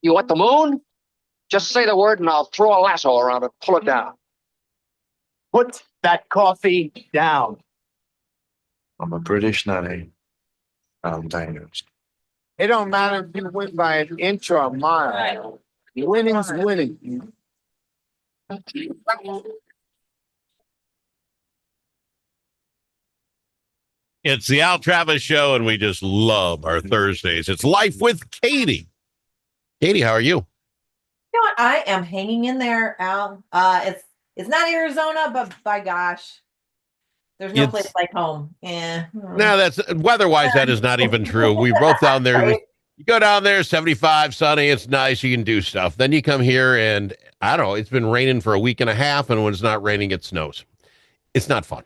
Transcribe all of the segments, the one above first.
You want the moon? Just say the word and I'll throw a lasso around it, pull it down. Put that coffee down. I'm a British, not a Danish. It don't matter if you win by an inch or a mile. Winning's winning. It's the Al Travis Show, and we just love our Thursdays. It's Life with Katie. Katie, how are you? You know what? I am hanging in there, Al. It's not Arizona, but by gosh, there's no place like home. Yeah. No, that's weather-wise, that is not even true. We both down there. Right? You go down there, 75, sunny, it's nice, you can do stuff. Then you come here, and I don't know, it's been raining for a week and a half, and when it's not raining, it snows. It's not fun.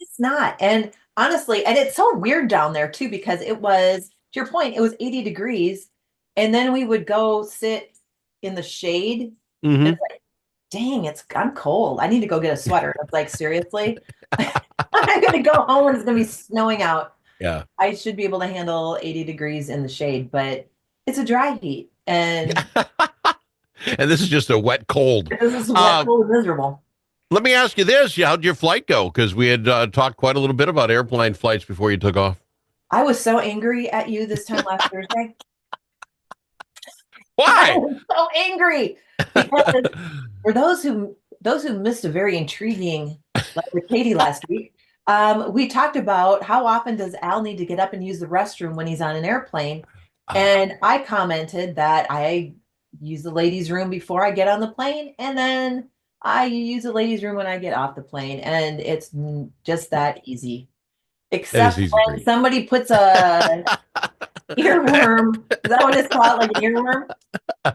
It's not. And honestly, and it's so weird down there too, because it was, to your point, it was 80 degrees. And then we would go sit in the shade. Mm-hmm. And it's like, dang, I'm cold. I need to go get a sweater. It's like, seriously? I'm going to go home and it's going to be snowing out. Yeah. I should be able to handle 80 degrees in the shade, but it's a dry heat. And and this is just a wet cold. this is wet, cold, and miserable. Let me ask you this. How'd your flight go? Because we had talked quite a little bit about airplane flights before you took off. I was so angry at you this time last Thursday. Why? I was so angry. Because for those who missed a very intriguing with Katie last week, we talked about how often does Al need to get up and use the restroom when he's on an airplane. And I commented that I use the ladies' room before I get on the plane, and then I use the ladies' room when I get off the plane, and it's just that easy. Except when somebody puts a earworm, is that what it's called, like an earworm,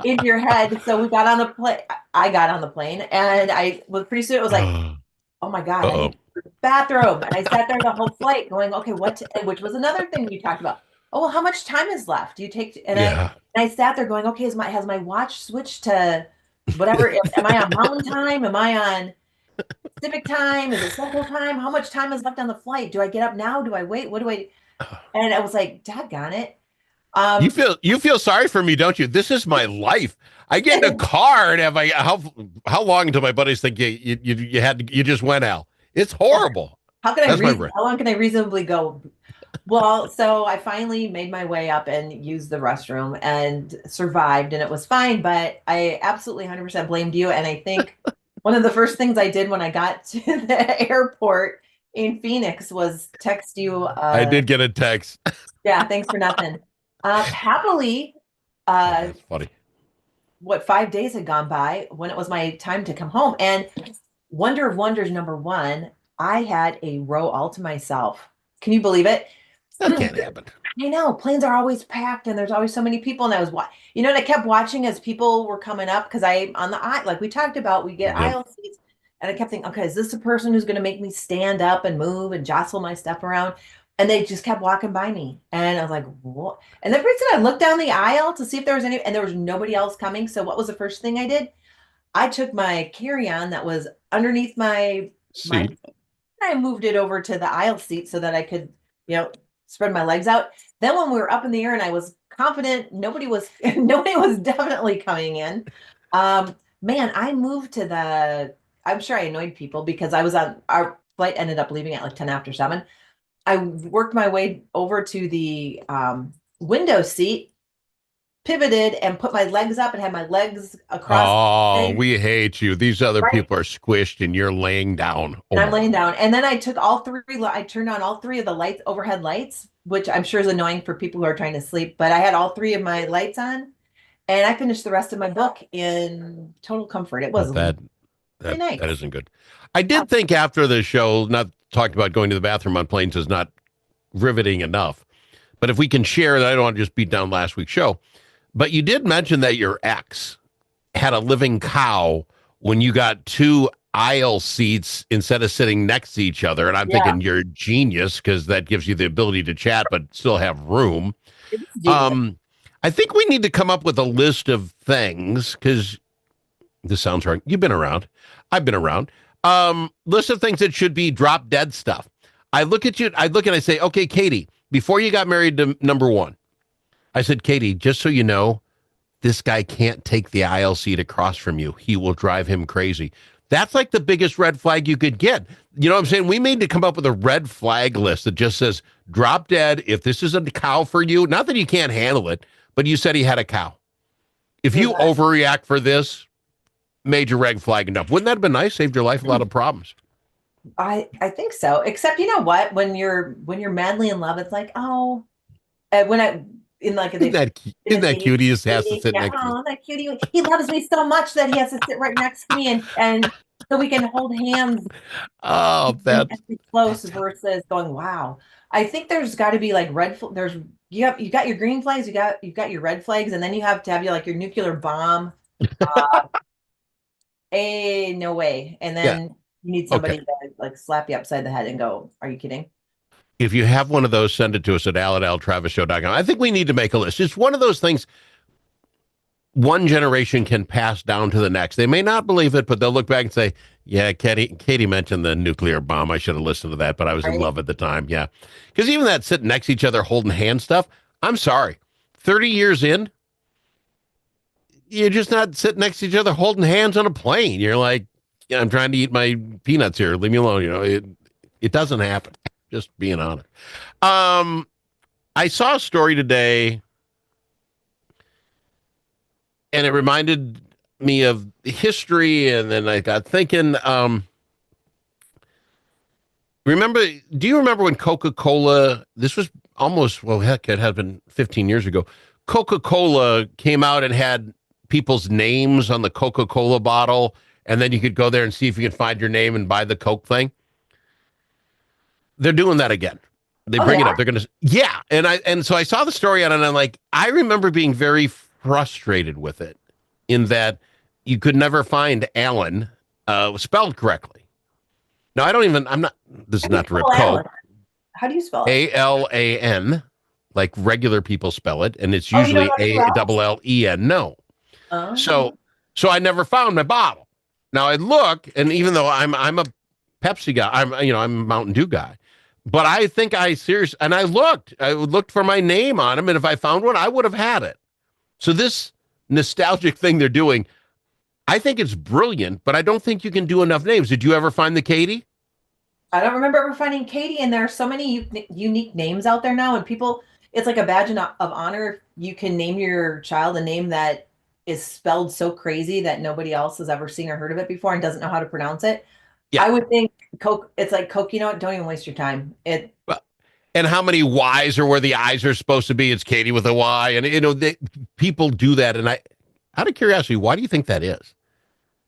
in your head? So we got on the plane. I got on the plane, and I was pretty soon. It was like, oh my god, I need to go to the bathroom, and I sat there the whole flight going, okay, which was another thing you talked about. Oh, well, how much time is left? Do you take? And I sat there going, okay, has my watch switched to whatever? Am I on Mountain Time? Am I on Pacific Time? Is it Central Time? How much time is left on the flight? Do I get up now? Do I wait? What do I? And I was like, daggone it. You feel sorry for me, don't you? This is my life. I get in a car and how long until my buddies think you just went out? It's horrible. How long can I reasonably go? Well, so I finally made my way up and used the restroom and survived, and it was fine, but I absolutely 100% blamed you. And I think one of the first things I did when I got to the airport in Phoenix was text you. I did get a text. Yeah, thanks for nothing. Happily, that's funny. 5 days had gone by when it was my time to come home. And wonder of wonders, number one, I had a row all to myself. Can you believe it? That can't happen. I know. Planes are always packed and there's always so many people. And and I kept watching as people were coming up because on the aisle, like we talked about, we get aisle seats. And I kept thinking, okay, is this the person who's going to make me stand up and move and jostle my stuff around? And they just kept walking by me. And I was like, what? And then pretty soon I looked down the aisle to see if there was and there was nobody else coming. So what was the first thing I did? I took my carry-on that was underneath my seat. I moved it over to the aisle seat so that I could, spread my legs out. Then when we were up in the air and I was confident nobody was definitely coming in. Man, I moved to I'm sure I annoyed people because our flight ended up leaving at like 10 after 7. I worked my way over to the window seat, pivoted and put my legs up and had my legs across. Oh, we hate you. These other people are squished and you're laying down. And I'm laying down. And then I took I turned on all 3 of the overhead lights, which I'm sure is annoying for people who are trying to sleep, but I had all 3 of my lights on and I finished the rest of my book in total comfort. It was nice. That isn't good. I did think after the show, not talking about going to the bathroom on planes is not riveting enough, but if we can share that, I don't want to just beat down last week's show. But you did mention that your ex had a living cow when you got 2 aisle seats instead of sitting next to each other. And I'm thinking you're a genius because that gives you the ability to chat, but still have room. I think we need to come up with a list of things because this sounds wrong. You've been around. I've been around. List of things that should be drop dead stuff. I look and I say, okay, Katie, before you got married to number 1, I said, Katie, just so you know, this guy can't take the aisle seat across from you. He will drive him crazy. That's like the biggest red flag you could get. You know what I'm saying? We need to come up with a red flag list that just says, drop dead if this is a cow for you. Not that you can't handle it, but you said he had a cow. If you overreact for this, major red flag enough. Wouldn't that have been nice? Saved your life a lot of problems. I think so. Except, you know what? When you're madly in love, it's like, oh, when I in like Isn't that cute? He just has to sit next to me. Oh, that cutie. He loves me so much that he has to sit right next to me and so we can hold hands. Oh, that's close versus going, wow. I think there's got to be like you got your green flags, you've got your red flags, and then you have to have your nuclear bomb. No way. And then you need somebody to like slap you upside the head and go, are you kidding? If you have one of those, send it to us at al@altravisshow.com. I think we need to make a list. It's one of those things one generation can pass down to the next. They may not believe it, but they'll look back and say, yeah, Katie mentioned the nuclear bomb. I should have listened to that, but I was in love at the time. Yeah. Because even that sitting next to each other holding hand stuff, I'm sorry. 30 years in, you're just not sitting next to each other holding hands on a plane. You're like, yeah, I'm trying to eat my peanuts here. Leave me alone. It doesn't happen. Just being honest. I saw a story today, and it reminded me of history, and then I got thinking, do you remember when Coca-Cola, this was almost, well, heck, it had been 15 years ago, Coca-Cola came out and had people's names on the Coca-Cola bottle, and then you could go there and see if you could find your name and buy the Coke thing? They're doing that again. They bring it up. They're going to, and so I saw the story on it, and I'm like, I remember being very frustrated with it in that you could never find Alan spelled correctly. Now, this is not to rip Coke. How do you spell it? Alan, like regular people spell it, and it's usually A-double-L-E-N. No. Oh. So I never found my bottle. Now I look, and even though I'm a Pepsi guy, I'm a Mountain Dew guy, but I think and I looked for my name on them, and if I found one, I would have had it. So this nostalgic thing they're doing, I think it's brilliant, but I don't think you can do enough names. Did you ever find the Katie? I don't remember ever finding Katie, and there are so many unique names out there now, and people, it's like a badge of honor if you can name your child a name that is spelled so crazy that nobody else has ever seen or heard of it before and doesn't know how to pronounce it. Yeah. I would think Coke, it's like Coke, don't even waste your time. And how many Y's are where the I's are supposed to be? It's Katie with a Y. And, people do that. And out of curiosity, why do you think that is?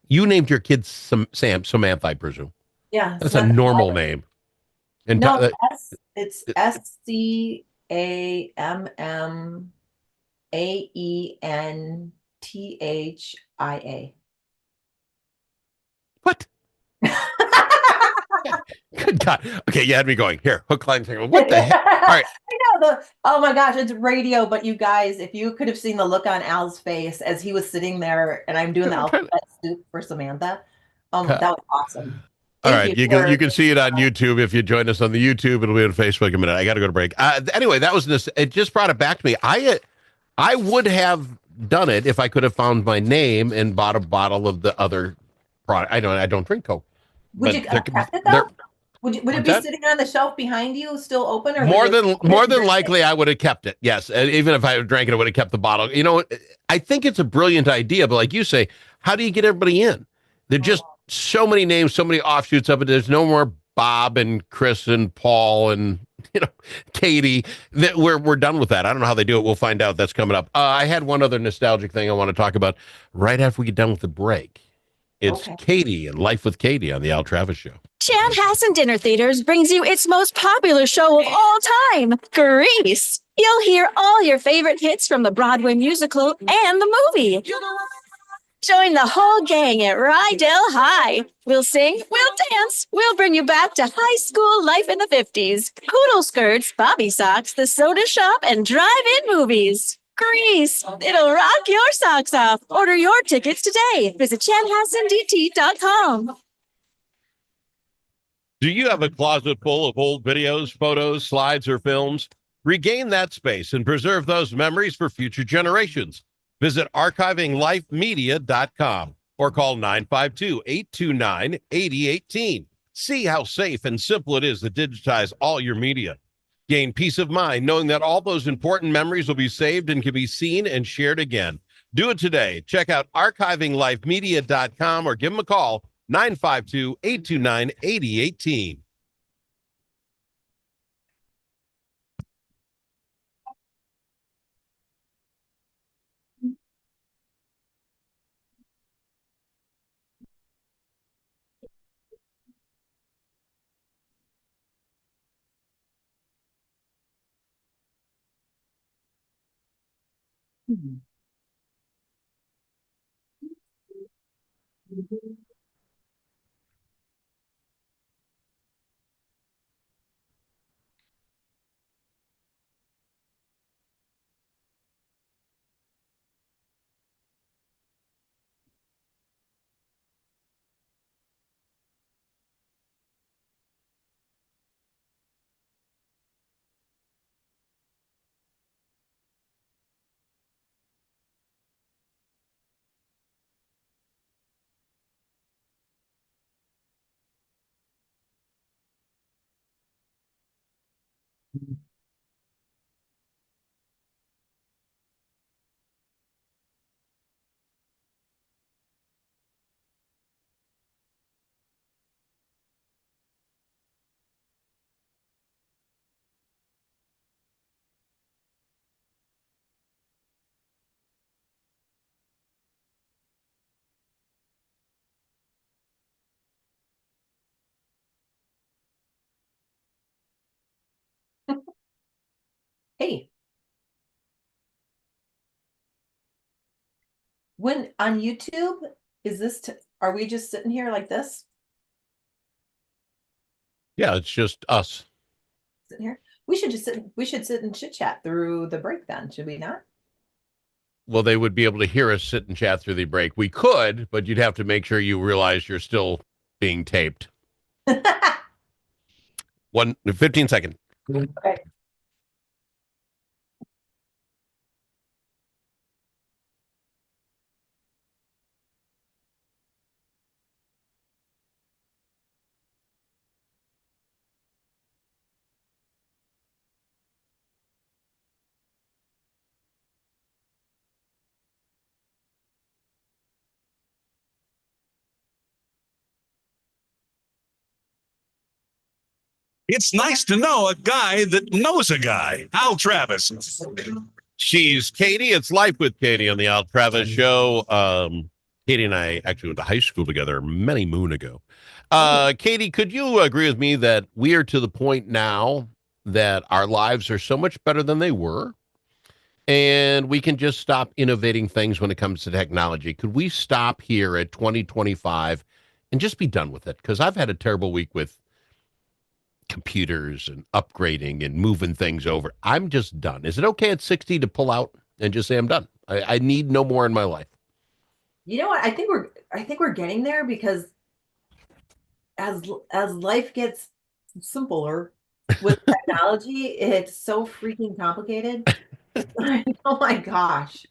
You named your kid Samantha, I presume. Yeah. That's a normal name. And no, it's SCAMMAENTHIA. What? Good God. Okay, you had me going. Here, hook, line, single. What the heck? All right. I know oh my gosh, it's radio, but you guys, if you could have seen the look on Al's face as he was sitting there and I'm doing the alphabet soup for Samantha. That was awesome. All right, you can see it on YouTube. If you join us on the YouTube, it'll be on Facebook in a minute. I got to go to break. Anyway, that was this. It just brought it back to me. I would have done it if I could have found my name and bought a bottle of the other product. I don't drink Coke. Would you have kept it though? Would it be sitting on the shelf behind you, still open, or more than likely I would have kept it? Yes, even if I drank it, I would have kept the bottle. I think it's a brilliant idea, but like you say, how do you get everybody in? There are just so many names, so many offshoots of it. There's no more Bob and Chris and Paul and Katie. We're done with that. I don't know how they do it. We'll find out. That's coming up. I had one other nostalgic thing I want to talk about right after we get done with the break. It's Katie and Life with Katie on the Al Travis Show. Chanhassen Dinner Theaters brings you its most popular show of all time, Grease. You'll hear all your favorite hits from the Broadway musical and the movie. Join the whole gang at Rydell High. We'll sing, we'll dance, we'll bring you back to high school life in the 50s. Poodle skirts, bobby socks, the soda shop, and drive-in movies. Grease, it'll rock your socks off. Order your tickets today. Visit chanhassendt.com. Do you have a closet full of old videos, photos, slides, or films? Regain that space and preserve those memories for future generations. Visit archivinglifemedia.com or call 952-829-8018. See how safe and simple it is to digitize all your media. Gain peace of mind knowing that all those important memories will be saved and can be seen and shared again. Do it today. Check out archivinglifemedia.com or give them a call, 952-829-8018. Hey, when on YouTube, is this, are we just sitting here like this? Yeah, it's just us. Sitting here? We should sit and chit chat through the break then, should we not? Well, they would be able to hear us sit and chat through the break. We could, but you'd have to make sure you realize you're still being taped. 15 seconds. Okay. It's nice to know a guy that knows a guy. Al Travis. She's Katie. It's Life with Katie on the Al Travis Show. Katie and I actually went to high school together many moon ago. Katie, could you agree with me that we are to the point now that our lives are so much better than they were, and we can just stop innovating things when it comes to technology? Could we stop here at 2025 and just be done with it? Because I've had a terrible week with computers and upgrading and moving things over. I'm just done. Is it okay at 60 to pull out and just say I'm done? I need no more in my life. You know what? I think we're getting there, because as life gets simpler with technology, it's so freaking complicated. Oh my gosh.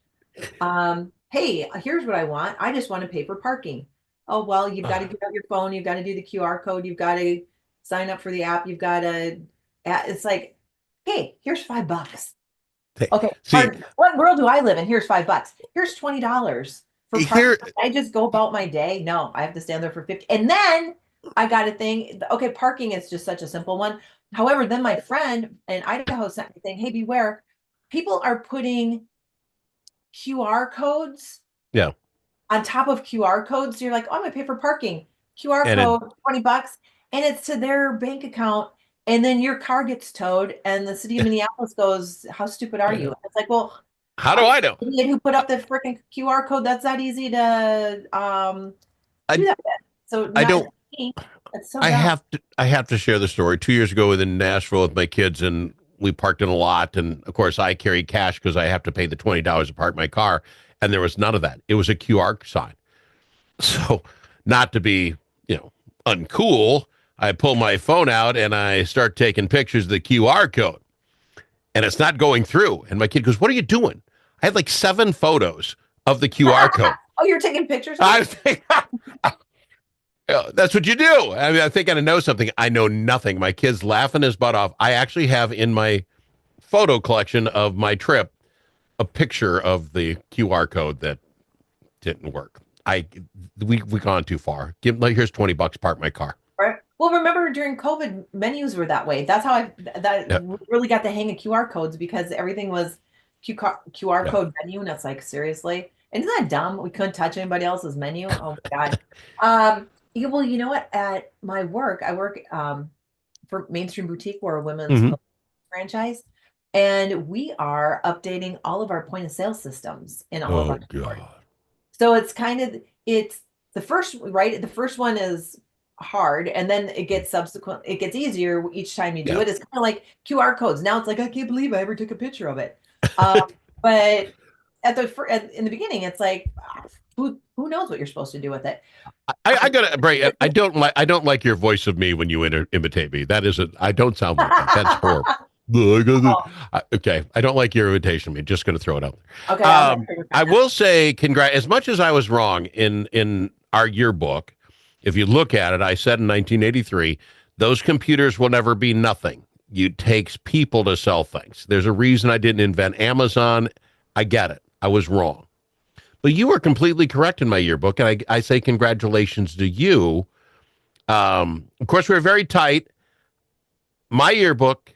Hey, here's what I want. I just want to pay for parking. Oh, well, you've got to get out your phone. You've got to do the QR code. You've got to sign up for the app. You've got to, it's like, hey, here's $5. Okay. What world do I live in? Here's $5. Here's $20 for parking. I just go about my day. No, I have to stand there for 50. And then I got a thing. Okay. Parking is just such a simple one. However, then my friend in Idaho sent me saying, hey, beware. People are putting QR codes. Yeah. On top of QR codes. So you're like, oh, I'm going to pay for parking. QR code, $20. And it's to their bank account, and then your car gets towed, and the city of Minneapolis goes, how stupid are you? It's like, well, how do I know? Who put up the freaking QR code? That's not easy to do that. So I don't. It's so I have to share the story. 2 years ago in Nashville with my kids, and we parked in a lot, and of course I carry cash because I have to pay the $20 to park my car, and there was none of that. It was a QR sign. So, not to be, uncool, I pull my phone out and I start taking pictures of the QR code, and it's not going through. And my kid goes, what are you doing? I had like 7 photos of the QR code. Oh, you're taking pictures? I think that's what you do. I mean, I think I know something. I know nothing. My kid's laughing his butt off. I actually have in my photo collection of my trip a picture of the QR code that didn't work. We gone too far. Here's $20. Park my car. Right. Well, remember during COVID, menus were that way. That's how we really got the hang of QR codes, because everything was QR code menu, and it's like, seriously, isn't that dumb? We couldn't touch anybody else's menu. Oh my god. Well, you know what? At my work, I work for Mainstream Boutique. We're a women's franchise, and we are updating all of our point of sale systems in all of our stores. So it's the first, right? The first one is hard, and then it gets easier each time you do it. It's kind of like QR codes. Now it's like, I can't believe I ever took a picture of it. But in the beginning, it's like, who knows what you're supposed to do with it? I gotta, Bray, I don't like your voice of me when you imitate me. That isn't. I don't sound like that. That's horrible. Okay, I don't like your imitation of me. Just going to throw it out there. Okay. I will say, as much as I was wrong in our yearbook, if you look at it, I said in 1983, those computers will never be nothing. It takes people to sell things. There's a reason I didn't invent Amazon. I get it. I was wrong. But you were completely correct in my yearbook, and I say congratulations to you. Of course, we're very tight. My yearbook,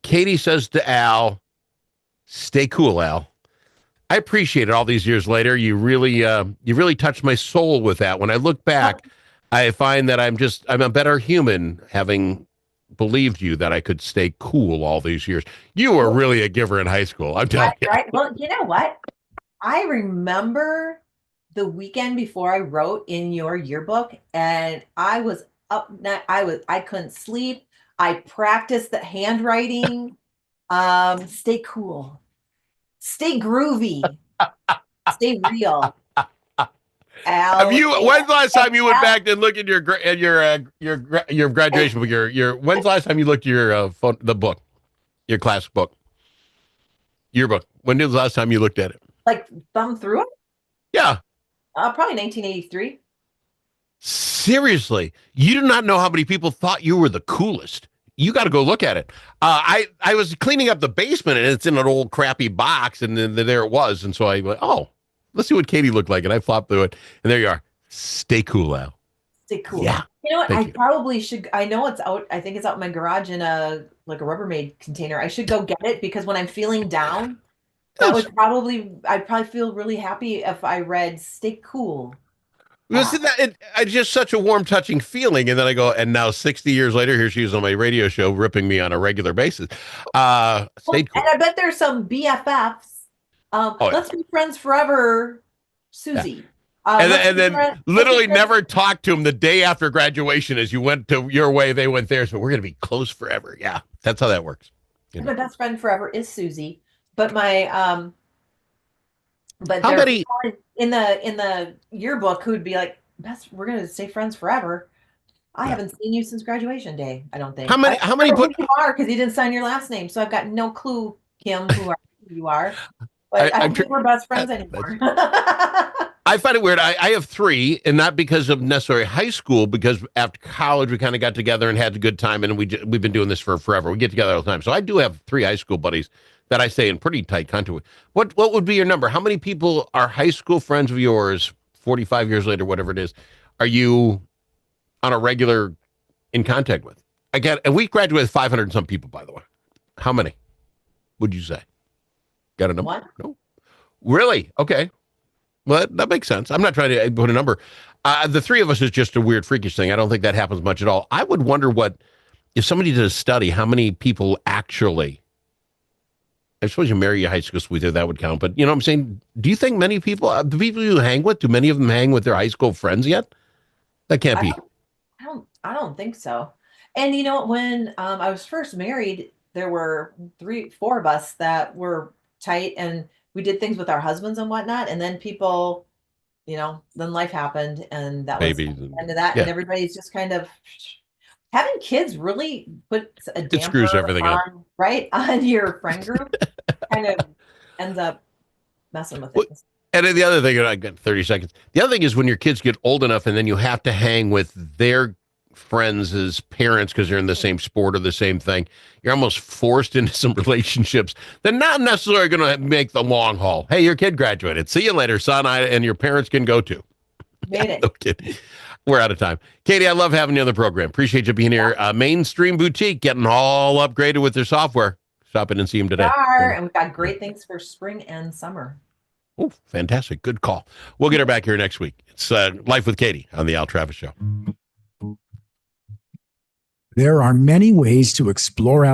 Katie says to Al, stay cool, Al. I appreciate it all these years later. You really touched my soul with that. When I look back, I find that I'm a better human having believed you that I could stay cool all these years. You were really a giver in high school. I'm telling you. Right. Well, you know what? I remember the weekend before I wrote in your yearbook, and I was up. I couldn't sleep. I practiced the handwriting. Stay cool. Stay groovy. Stay real. Al, when's the last time you went back and looked at your graduation book? When's the last time you looked at your the book, your class book, yearbook? When was the last time you looked at it? Like thumb through it? Yeah. Probably 1983. Seriously, you do not know how many people thought you were the coolest. You got to go look at it. I was cleaning up the basement, and it's in an old crappy box, and then there it was. And so I went, oh, let's see what Katie looked like. And I flopped through it, and there you are. Stay cool, Al. Stay cool. Yeah. You know what? Probably should. I know it's out. I think it's out in my garage in a Rubbermaid container. I should go get it, because when I'm feeling down, I'd probably feel really happy if I read "Stay Cool." Isn't that it's just such a warm, touching feeling? And then I go, and now 60 years later, here she is on my radio show, ripping me on a regular basis. Stay cool. And I bet there's some BFFs. Let's be friends forever, Susie. Yeah. And then literally never talk to him the day after graduation. As you went to your way, they went theirs, but we're going to be close forever. Yeah, that's how that works. My best friend forever is Susie. But my but how many in the yearbook who'd be like, we're gonna stay friends forever. I haven't seen you since graduation day. I don't think. How many who you are, because you didn't sign your last name, so I've got no clue, Kim, who you are. But I don't think we're best friends anymore. I find it weird. I have 3, and not because of necessarily high school, because after college we kind of got together and had a good time, and we've been doing this for forever. We get together all the time. So I do have 3 high school buddies that I stay in pretty tight contact with. What would be your number? How many people are high school friends of yours 45 years later, whatever it is, are you on a regular in contact with? And we graduated 500 and some people, by the way. How many would you say? Got a number? What? No. Really? Okay. Well, that makes sense. I'm not trying to put a number. The 3 of us is just a weird, freakish thing. I don't think that happens much at all. I would wonder if somebody did a study, how many people actually, I suppose you marry your high school sweetheart, that would count. But you know what I'm saying? Do you think many people, the people you hang with, do many of them hang with their high school friends yet? That can't be. I don't think so. And you know, when I was first married, there were 4 of us that were tight, and we did things with our husbands and whatnot. And then people, then life happened, and that was the end of that. Yeah. And everybody's just kind of, having kids really puts a damper, it screws everything up, right, on your friend group. Kind of ends up messing with Well, things. And then the other thing, and I got 30 seconds. The other thing is when your kids get old enough and then you have to hang with their friends as parents because they're in the same sport or the same thing, you're almost forced into some relationships that not necessarily going to make the long haul. Hey, your kid graduated. See you later, son. And your parents can go too. Made it. No kidding. We're out of time. Katie, I love having you on the program. Appreciate you being here. Mainstream Boutique getting all upgraded with their software. Stop in and see them today. We are, and we've got great things for spring and summer. Oh, fantastic. Good call. We'll get her back here next week. It's Life with Katie on the Al Travis Show. There are many ways to explore